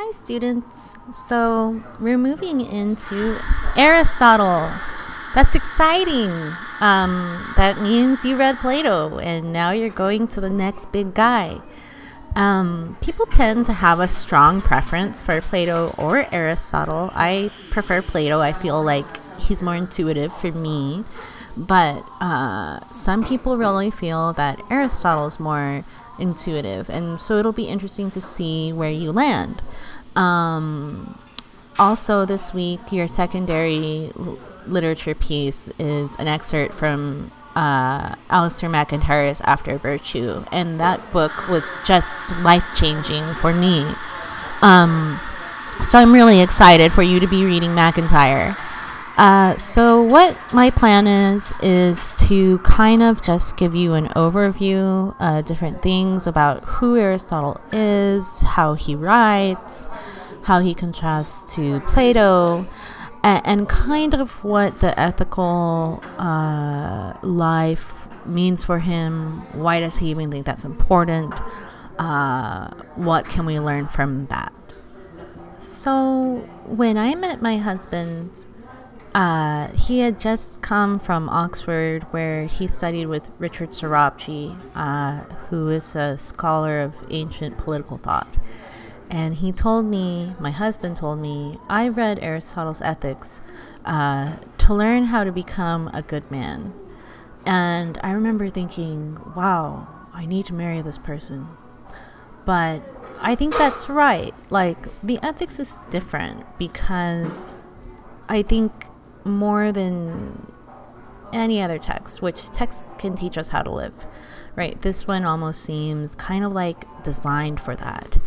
Hi, students. So we're moving into Aristotle. That's exciting. That means you read Plato, and now you're going to the next big guy. People tend to have a strong preference for Plato or Aristotle. I prefer Plato. I feel like he's more intuitive for me. But some people really feel that Aristotle is more intuitive, and so it'll be interesting to see where you land. Also, this week, your secondary literature piece is an excerpt from Alistair MacIntyre's After Virtue, and that book was just life-changing for me. So I'm really excited for you to be reading MacIntyre. So what my plan is to kind of just give you an overview, different things about who Aristotle is, how he writes, how he contrasts to Plato, and kind of what the ethical life means for him. Why does he even think that's important? What can we learn from that? So when I met my husband, he had just come from Oxford, where he studied with Richard Sorabji, who is a scholar of ancient political thought. And he told me, my husband told me, I read Aristotle's Ethics to learn how to become a good man. And I remember thinking, wow, I need to marry this person. But I think that's right. Like, the ethics is different because I think more than any other text, which text can teach us how to live, right? This one almost seems kind of like designed for that.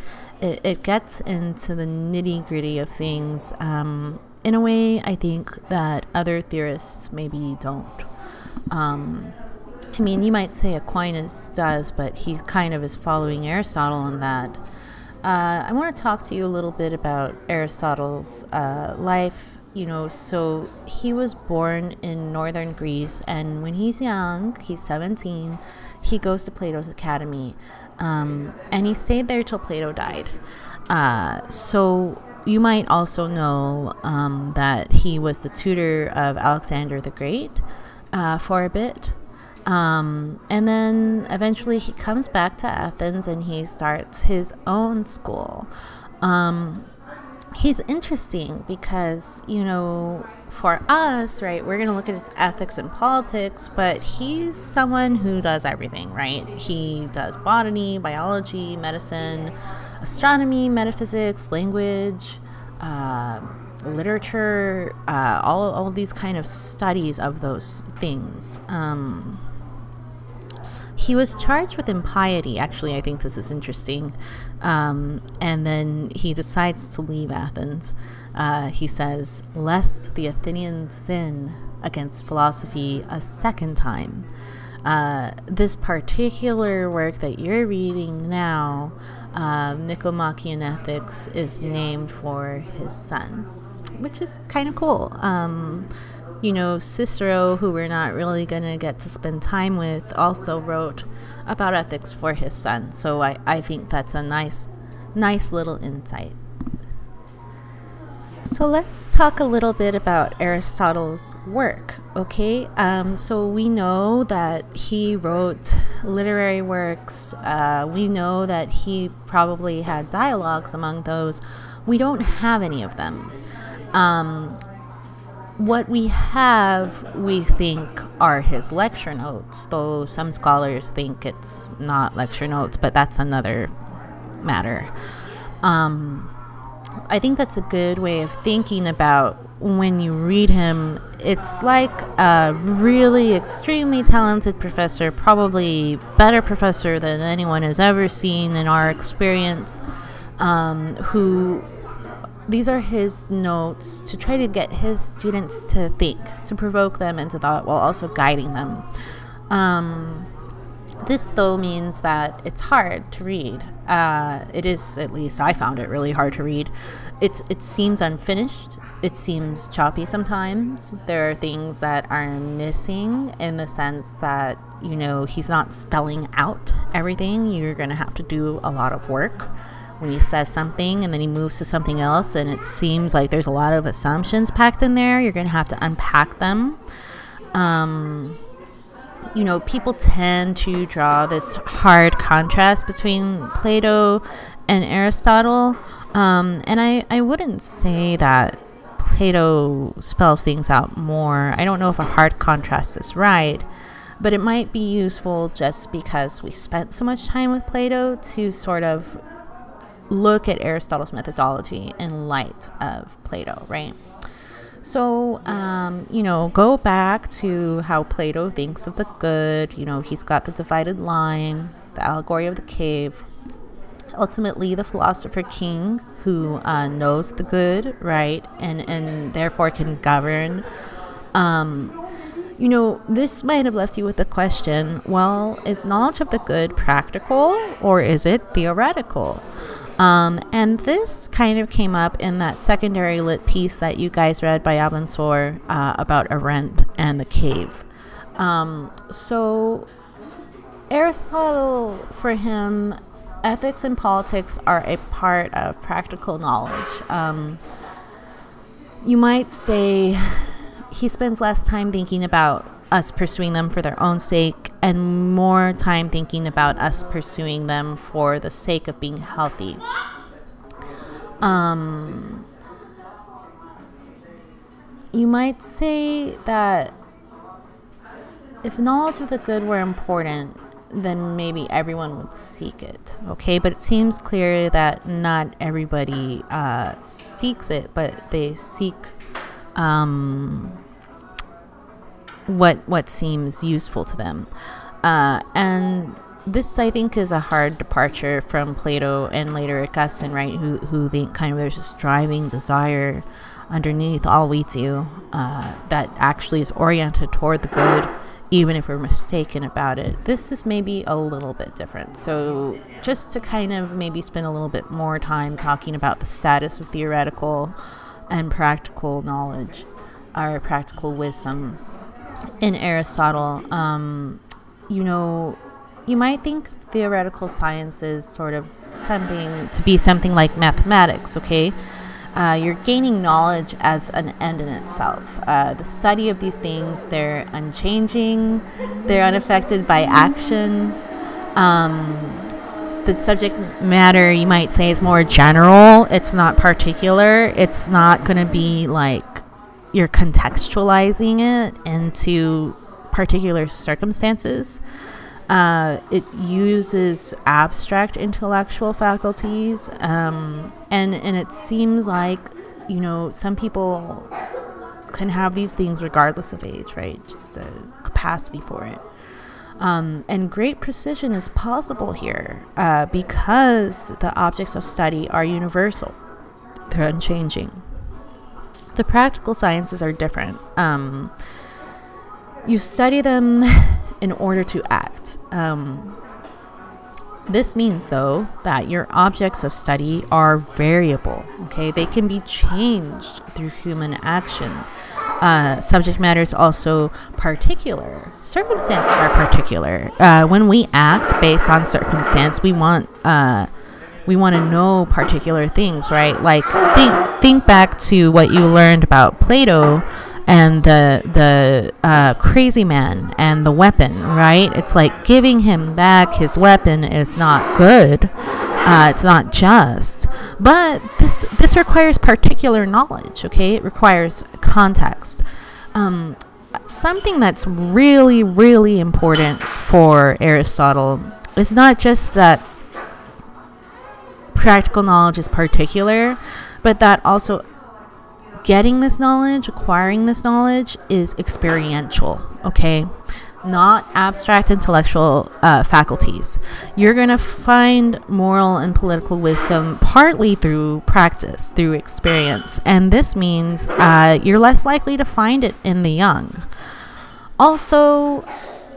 It gets into the nitty-gritty of things in a way I think that other theorists maybe don't. I mean, you might say Aquinas does, but he kind of is following Aristotle in that. I want to talk to you a little bit about Aristotle's life. So he was born in northern Greece, and when he's young, he's 17, he goes to Plato's Academy, and he stayed there till Plato died. So you might also know that he was the tutor of Alexander the Great for a bit. And then eventually he comes back to Athens and he starts his own school. He's interesting because, for us, right, we're going to look at his ethics and politics, but he's someone who does everything, right? He does botany, biology, medicine, astronomy, metaphysics, language, literature, all of these kind of studies of those things. He was charged with impiety. Actually, I think this is interesting. And then he decides to leave Athens. He says, lest the Athenians sin against philosophy a second time. This particular work that you're reading now, Nicomachean Ethics, is named for his son, which is kind of cool. Cicero, who we're not really going to get to spend time with, also wrote about ethics for his son. So I think that's a nice little insight. So let's talk a little bit about Aristotle's work, okay? So we know that he wrote literary works. We know that he probably had dialogues among those. We don't have any of them. What we have, we think, are his lecture notes, though some scholars think it's not lecture notes, but that's another matter. I think that's a good way of thinking about when you read him. It's like a really extremely talented professor, probably better professor than anyone has ever seen in our experience, who... These are his notes to try to get his students to think, to provoke them into thought, while also guiding them. This, though, means that it's hard to read. It is, at least I found it really hard to read. It seems unfinished. It seems choppy sometimes. There are things that are missing in the sense that, he's not spelling out everything. You're going to have to do a lot of work when he says something and then he moves to something else and it seems like there's a lot of assumptions packed in there. You're going to have to unpack them. People tend to draw this hard contrast between Plato and Aristotle. And I wouldn't say that Plato spells things out more. I don't know if a hard contrast is right, but it might be useful just because we spent so much time with Plato to sort of look at Aristotle's methodology in light of Plato, right? So, go back to how Plato thinks of the good. He's got the divided line, the allegory of the cave. Ultimately, the philosopher king who knows the good, right, and therefore can govern. This might have left you with the question, well, is knowledge of the good practical or is it theoretical? And this kind of came up in that secondary lit piece that you guys read by Abensour about Arendt and the cave. So Aristotle, for him, ethics and politics are a part of practical knowledge. You might say he spends less time thinking about us pursuing them for their own sake and more time thinking about us pursuing them for the sake of being healthy. You might say that if knowledge of the good were important, then maybe everyone would seek it, okay? But it seems clear that not everybody seeks it, but they seek what seems useful to them. And this, I think, is a hard departure from Plato and later Augustine, right? Who think kind of there's this driving desire underneath all we do that actually is oriented toward the good, even if we're mistaken about it. This is maybe a little bit different. So just to kind of maybe spend a little bit more time talking about the status of theoretical and practical knowledge, or practical wisdom in Aristotle, you might think theoretical science is sort of something like mathematics, okay? You're gaining knowledge as an end in itself. The study of these things, they're unchanging, they're unaffected by action. The subject matter, you might say, is more general. It's not particular. It's not going to be like you're contextualizing it into particular circumstances. It uses abstract intellectual faculties, and it seems like, some people can have these things regardless of age, right? Just a capacity for it. And great precision is possible here because the objects of study are universal. They're unchanging. The practical sciences are different. You study them in order to act. This means, though, that your objects of study are variable. Okay, they can be changed through human action. Subject matter is also particular. Circumstances are particular. When we act based on circumstance, we want to know particular things, right? Like think back to what you learned about Plato and the crazy man and the weapon, right? It's like giving him back his weapon is not good. It's not just. But this requires particular knowledge, okay? It requires context. Something that's really, really important for Aristotle is not just that practical knowledge is particular, but that also getting this knowledge, acquiring this knowledge is experiential, okay? Not abstract intellectual faculties. You're going to find moral and political wisdom partly through practice, through experience. And this means you're less likely to find it in the young. Also,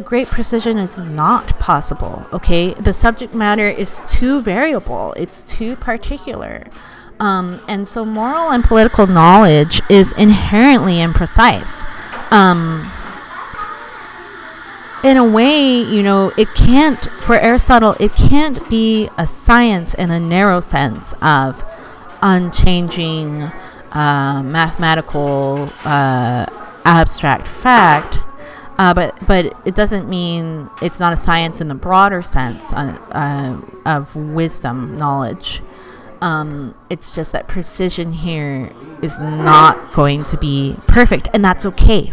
great precision is not possible, okay? The subject matter is too variable. It's too particular. And so moral and political knowledge is inherently imprecise. in a way, it can't, for Aristotle, it can't be a science in a narrow sense of unchanging mathematical abstract fact, but it doesn't mean it's not a science in the broader sense of wisdom, knowledge. It's just that precision here is not going to be perfect, and that's okay,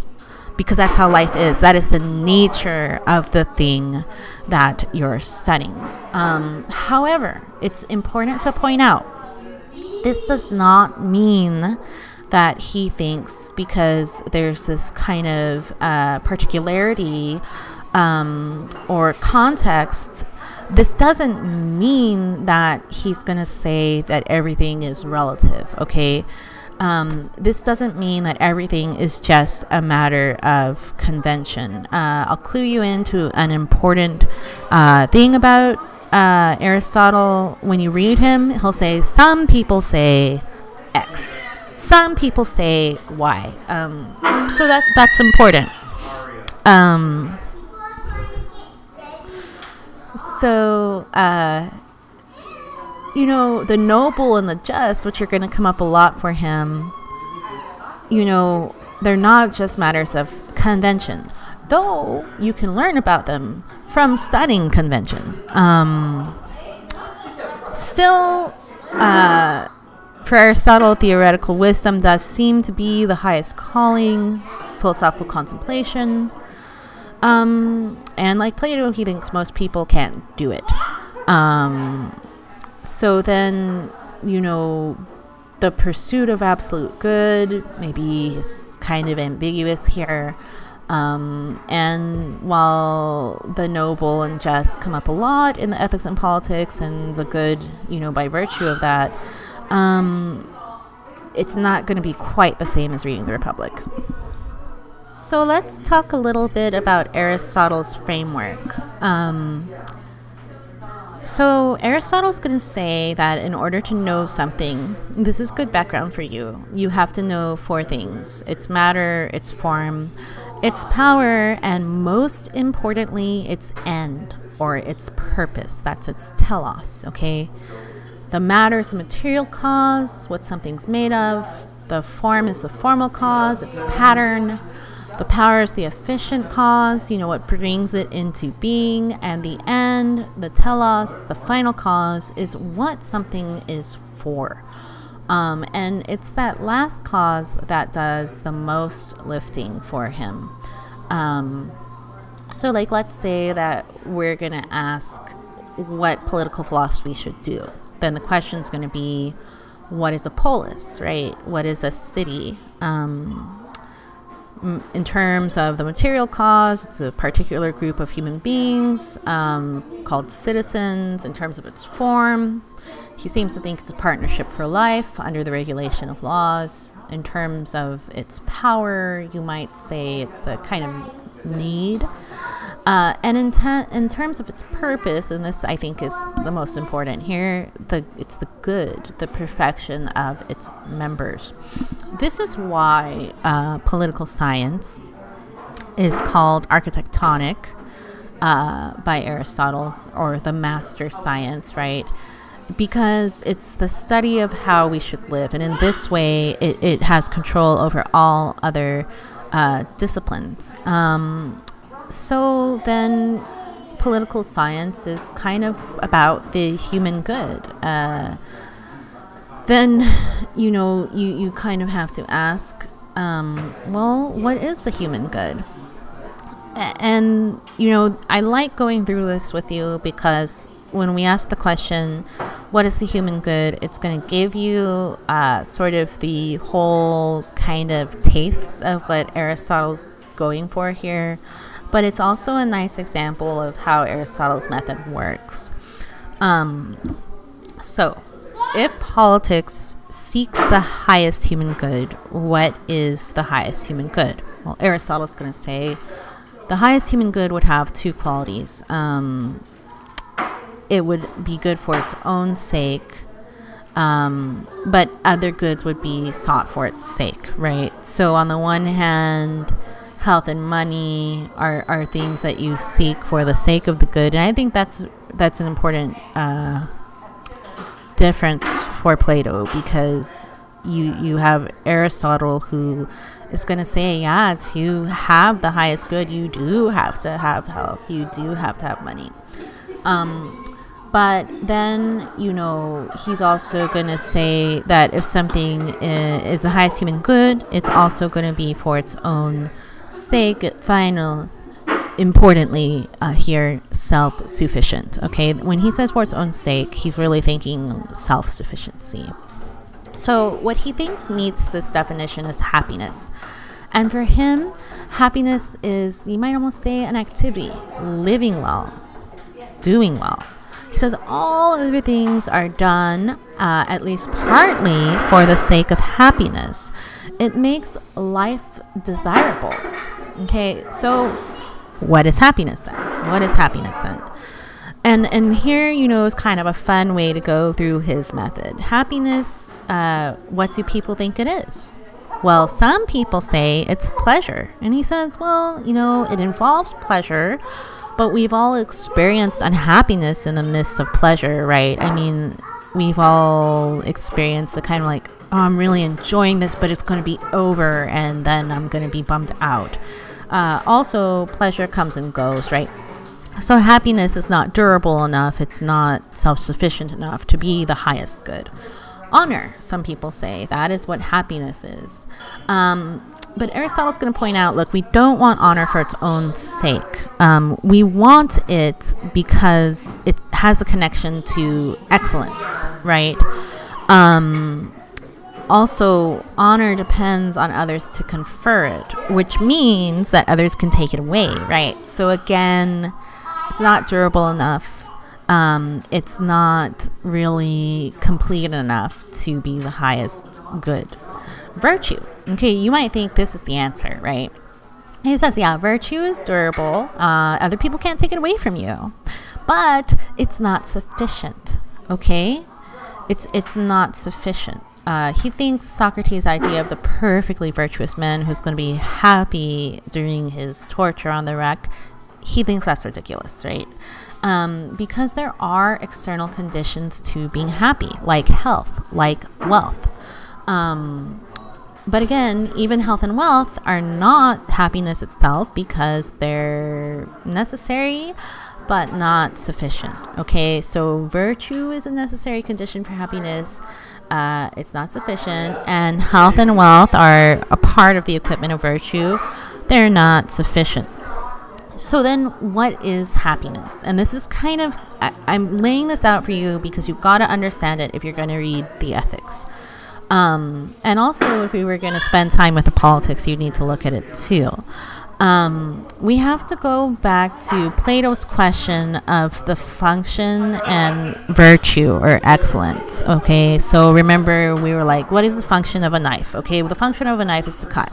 because that's how life is. That is the nature of the thing that you're studying. However, it's important to point out, this does not mean that he thinks because there's this kind of particularity or context, this doesn't mean that he's going to say that everything is relative, okay? This doesn't mean that everything is just a matter of convention. I'll clue you into an important thing about Aristotle. When you read him, he'll say, some people say X. Some people say Y. So that's important. The noble and the just, which are going to come up a lot for him, they're not just matters of convention, though you can learn about them from studying convention. Still, for Aristotle, theoretical wisdom does seem to be the highest calling, philosophical contemplation. And like Plato, he thinks most people can't do it. So then, the pursuit of absolute good maybe is kind of ambiguous here. And while the noble and just come up a lot in the ethics and politics, and the good, by virtue of that, it's not going to be quite the same as reading the Republic. So let's talk a little bit about Aristotle's framework. So Aristotle's going to say that in order to know something, this is good background for you, you have to know 4 things: its matter, its form, its power, and most importantly, its end, or its purpose. That's its telos, okay? The matter is the material cause, what something's made of. The form is the formal cause, its pattern. The power is the efficient cause, what brings it into being. And the end, the telos, the final cause, is what something is for. And it's that last cause that does the most lifting for him. So let's say that we're going to ask what political philosophy should do. Then the question is going to be, what is a polis, right? What is a city? In terms of the material cause, it's a particular group of human beings called citizens. In terms of its form, he seems to think it's a partnership for life under the regulation of laws. In terms of its power, you might say it's a kind of need. And in terms of its purpose, and this I think is the most important here, it's the good, the perfection of its members. This is why political science is called architectonic by Aristotle, or the master science, right? Because it's the study of how we should live, and in this way it has control over all other disciplines. So then political science is kind of about the human good. Then, you kind of have to ask, well, what is the human good? And, I like going through this with you because when we ask the question, what is the human good? It's going to give you sort of the whole kind of taste of what Aristotle's going for here. But it's also a nice example of how Aristotle's method works. So, if politics seeks the highest human good, what is the highest human good? Well, Aristotle's going to say the highest human good would have 2 qualities. It would be good for its own sake, but other goods would be sought for its sake, right? So on the one hand, health and money are things that you seek for the sake of the good. And I think that's an important difference for Plato, because you have Aristotle, who is going to say, yeah, to have the highest good, you do have to have health, you do have to have money. But then, he's also going to say that if something is the highest human good, it's also going to be for its own sake, importantly here, self-sufficient. Okay, when he says for its own sake, he's really thinking self-sufficiency. So what he thinks meets this definition is happiness. And for him, happiness is, you might almost say, an activity, living well, doing well. He says all other things are done, at least partly, for the sake of happiness. It makes life desirable. Okay, so what is happiness then? And here, is kind of a fun way to go through his method. Happiness, what do people think it is? Well, some people say it's pleasure. And he says, well, it involves pleasure, but we've all experienced unhappiness in the midst of pleasure, right? I mean, we've all experienced the kind of like, oh, I'm really enjoying this, but it's going to be over, and then I'm going to be bummed out. Also, pleasure comes and goes, right? So happiness is not durable enough. It's not self-sufficient enough to be the highest good. Honor, some people say, that is what happiness is. But Aristotle's going to point out, look, we don't want honor for its own sake. We want it because it has a connection to excellence, right? Also, honor depends on others to confer it, which means that others can take it away, right? So again, it's not durable enough. It's not really complete enough to be the highest good. Virtue. Okay, you might think this is the answer, right? He says, yeah, virtue is durable. Other people can't take it away from you. But it's not sufficient, okay? It's not sufficient. He thinks Socrates' idea of the perfectly virtuous man who's going to be happy during his torture on the rack, he thinks that's ridiculous, right? Because there are external conditions to being happy, like health, like wealth. But again, even health and wealth are not happiness itself, because they're necessary but not sufficient. Okay, so virtue is a necessary condition for happiness. It's not sufficient, and health and wealth are a part of the equipment of virtue. They're not sufficient. So then what is happiness? And this is kind of, I'm laying this out for you because you've got to understand it if you're going to read the ethics. And also, if we were going to spend time with the politics, you need to look at it too. We have to go back to Plato's question of the function and virtue or excellence. Okay, so remember, we were like, what is the function of a knife? Okay, well, the function of a knife is to cut.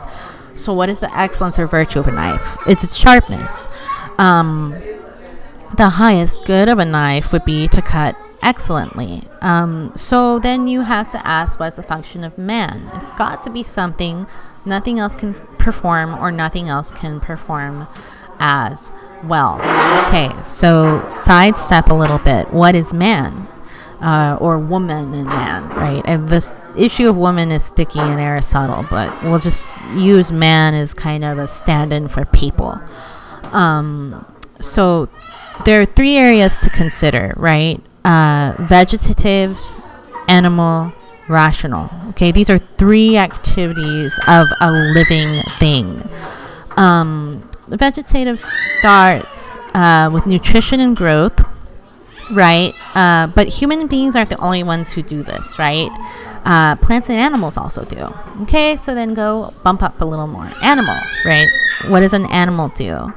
So what is the excellence or virtue of a knife? It's its sharpness. The highest good of a knife would be to cut excellently. So then you have to ask, what's the function of man? It's got to be something nothing else can perform, or nothing else can perform as well. Okay, so sidestep a little bit. What is man? Or woman and man, right? And this issue of woman is sticky in Aristotle, but we'll just use man as kind of a stand-in for people. So there are three areas to consider, right? Vegetative, animal, rational. Okay, these are three activities of a living thing. The vegetative starts with nutrition and growth, right? But human beings aren't the only ones who do this, right? Plants and animals also do. Okay, so then go bump up a little more. Animal, right? What does an animal do?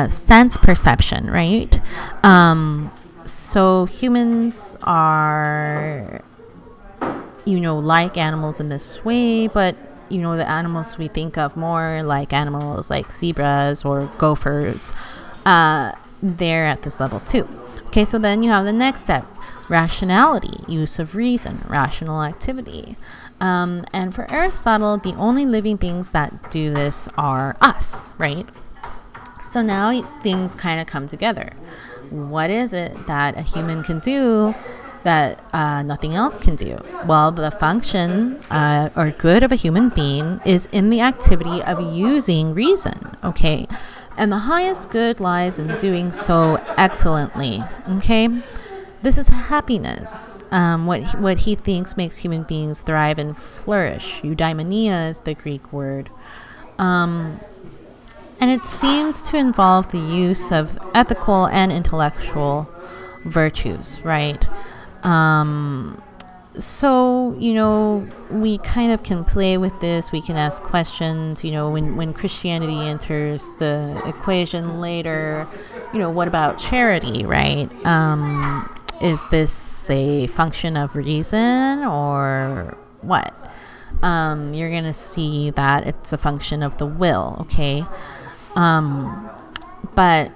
Sense perception, right? So humans are, like animals in this way, but the animals we think of more like animals like zebras or gophers, they're at this level too. Okay, so then you have the next step. rationality, use of reason, rational activity. And for Aristotle, the only living things that do this are us, right? So now things kind of come together. What is it that a human can do that nothing else can do? Well, the function or good of a human being is in the activity of using reason, okay? And the highest good lies in doing so excellently, okay? This is happiness, what he thinks makes human beings thrive and flourish. Eudaimonia is the Greek word. And it seems to involve the use of ethical and intellectual virtues, right? So, we kind of can play with this. We can ask questions, when Christianity enters the equation later, what about charity, right? Is this a function of reason or what? You're going to see that it's a function of the will, okay? But,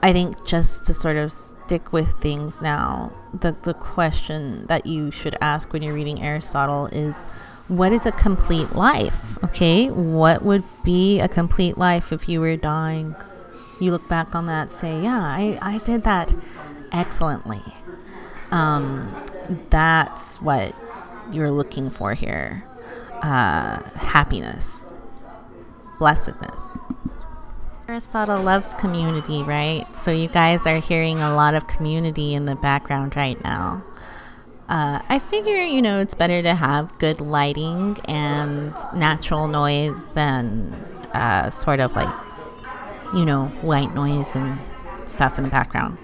I think just to sort of stick with things now, the question that you should ask when you're reading Aristotle is, what is a complete life? Okay, what would be a complete life if you were dying? You look back on that, say, yeah, I did that excellently. That's what you're looking for here. Happiness, blessedness. Aristotle loves community, right? So you guys are hearing a lot of community in the background right now. I figure, it's better to have good lighting and natural noise than sort of like, white noise and stuff in the background.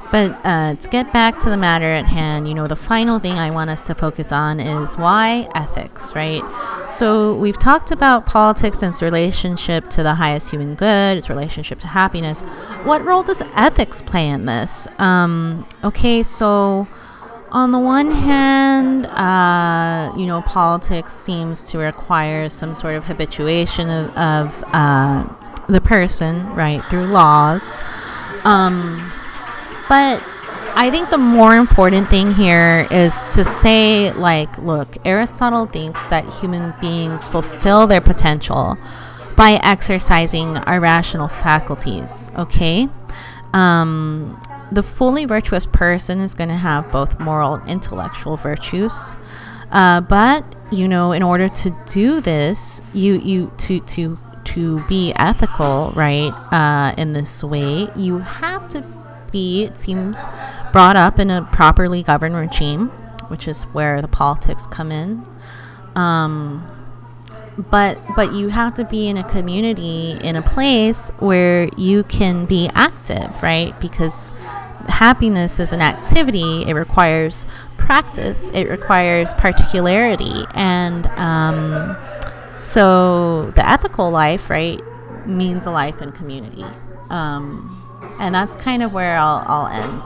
But to get back to the matter at hand, the final thing I want us to focus on is why ethics, right? So we've talked about politics and its relationship to the highest human good, its relationship to happiness. What role does ethics play in this? Okay, so on the one hand, politics seems to require some sort of habituation of the person, right, through laws. But I think the more important thing here is to say, look, Aristotle thinks that human beings fulfill their potential by exercising our rational faculties, okay? The fully virtuous person is going to have both moral and intellectual virtues. But, in order to do this, to be ethical, right, in this way, you have to be, it seems, brought up in a properly governed regime, which is where the politics come in. But you have to be in a community, in a place where you can be active, right? Because happiness is an activity. It requires practice. It requires particularity. And so the ethical life, right, means a life in community. And that's kind of where I'll end.